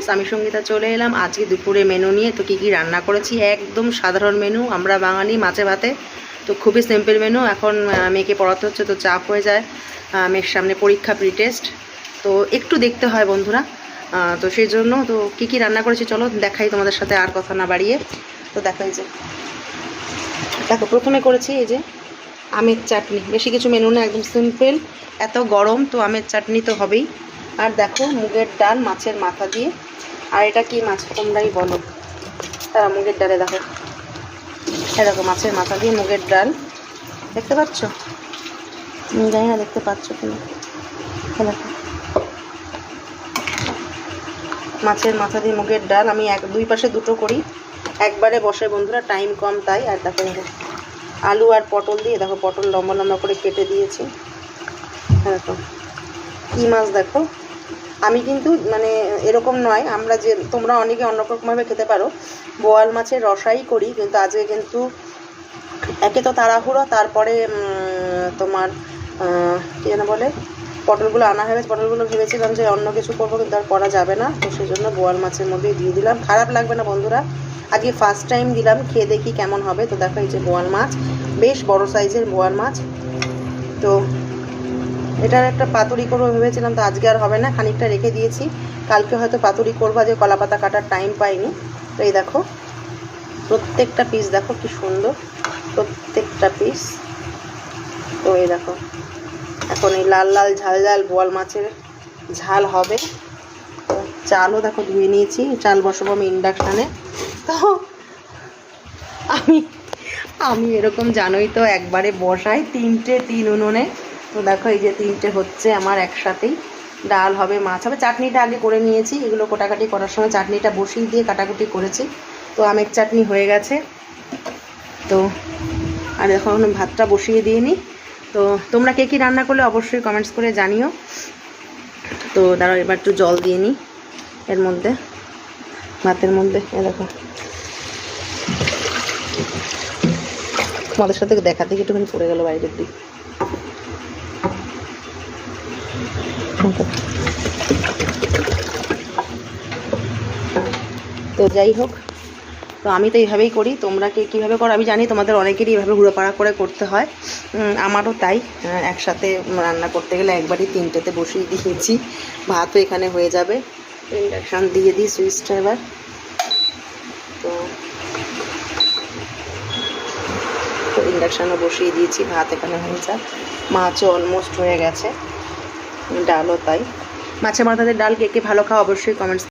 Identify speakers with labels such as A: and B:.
A: Guys, আমি সঙ্গীতা চলে এলাম আজকে দুপুরে মেনু নিয়ে। তো কী কী রান্না করেছি, একদম সাধারণ মেনু, আমরা বাঙালি মাছে ভাতে, তো খুবই সিম্পল মেনু। এখন মেয়েকে পড়াতে হচ্ছে, তো চাপ হয়ে যায়, মেয়ের সামনে পরীক্ষা, প্রি টেস্ট, তো একটু দেখতে হয় বন্ধুরা। তো সেই জন্য তো কী কী রান্না করেছি চলো দেখাই তোমাদের সাথে, আর কথা না বাড়িয়ে। তো দেখো, এই যে দেখো, প্রথমে করেছি এই যে আমের চাটনি, বেশি কিছু মেনু না, একদম সিম্পল। এত গরম তো আমের চাটনি তো হবেই। আর দেখো মুগের ডাল মাছের মাথা দিয়ে। আর এটা কি মাছ তোমরাই বলো, তারা মুগের ডালে দেখো, দেখো মাছের মাথা দিয়ে মুগের ডাল, দেখতে পাচ্ছ? জানি না দেখতে পাচ্ছ কিনা, দেখো মাছের মাথা দিয়ে মুগের ডাল। আমি দুই পাশে দুটো করি, একবারে বসে বন্ধুরা, টাইম কম তাই। আর দেখো আলু আর পটল দিয়ে, দেখো পটল লম্বা লম্বা করে কেটে দিয়েছি। দেখো কী মাছ, দেখো আমি কিন্তু মানে এরকম নয়, আমরা যে তোমরা অনেকে অন্য রকমভাবে খেতে পারো, বোয়াল মাছের রসাই করি, কিন্তু আজকে কিন্তু একে তো তাড়াহুড়ো, তারপরে তোমার কী যেন বলে, পটলগুলো আনা হয়ে গেছে। পটলগুলো ভেবেছিলাম যে অন্য কিছু করবো, কিন্তু আর করা যাবে না, তো সেই জন্য বোয়াল মাছের মধ্যেই দিয়ে দিলাম। খারাপ লাগবে না বন্ধুরা, আজকে ফার্স্ট টাইম দিলাম, খেয়ে দেখি কেমন হবে। তো দেখো এই যে বোয়াল মাছ, বেশ বড় সাইজের বোয়াল মাছ। তো এটার একটা পাতুরি করবো ভেবেছিলাম, তো আজকে আর হবে না, খানিকটা রেখে দিয়েছি, কালকে হয়তো পাতুরি করবো, যে কলা পাতা কাটার টাইম পাইনি। তো এই দেখো প্রত্যেকটা পিস, দেখো কি সুন্দর প্রত্যেকটা পিস। তো এই দেখো এখন এই লাল লাল ঝাল ঝাল বোয়াল মাছের ঝাল হবে। তো চালও দেখো ধুয়ে নিয়েছি, চাল বসাবো আমি ইন্ডাকশানে। তো আমি এরকম জানোই তো, একবারে বসাই তিন উনুনে। তো দেখো এই যে তিনটে হচ্ছে আমার একসাথেই, ডাল হবে, মাছ হবে, চাটনিটা আগে করে নিয়েছি, এগুলো কোটাকাটি করার সময় চাটনিটা বসিয়ে দিয়ে কাটাকুটি করেছি। তো আমের চাটনি হয়ে গেছে। তো আর এখন ভাতটা বসিয়ে দিয়ে নিই। তো তোমরা কে কী রান্না করলে অবশ্যই কমেন্টস করে জানিও। তো দাঁড়াও এবার একটু জল দিয়ে নিই এর মধ্যে, ভাতের মধ্যে। দেখো তোমাদের সাথে দেখা থেকে একটুখানি পড়ে গেল বাইরের দিক। তো যাই হোক, তো আমি তো এইভাবেই করি, তোমরা কে কীভাবে করো আমি জানি, তোমাদের অনেকেরই এইভাবে হুড়োপাড়া করে করতে হয়, আমারও তাই। একসাথে রান্না করতে গেলে একবারই তিনটেতে বসিয়ে দিয়েছি, ভাতও এখানে হয়ে যাবে। ইন্ডাকশান দিয়ে দিই সুইচটা এবার। তো ইন্ডাকশানও বসিয়ে দিয়েছি, ভাত এখানে হয়ে যায়, মাছও অলমোস্ট হয়ে গেছে, ডালও তাই। মাছের মাথাতে ডাল কে কে ভালো খাও অবশ্যই কমেন্টস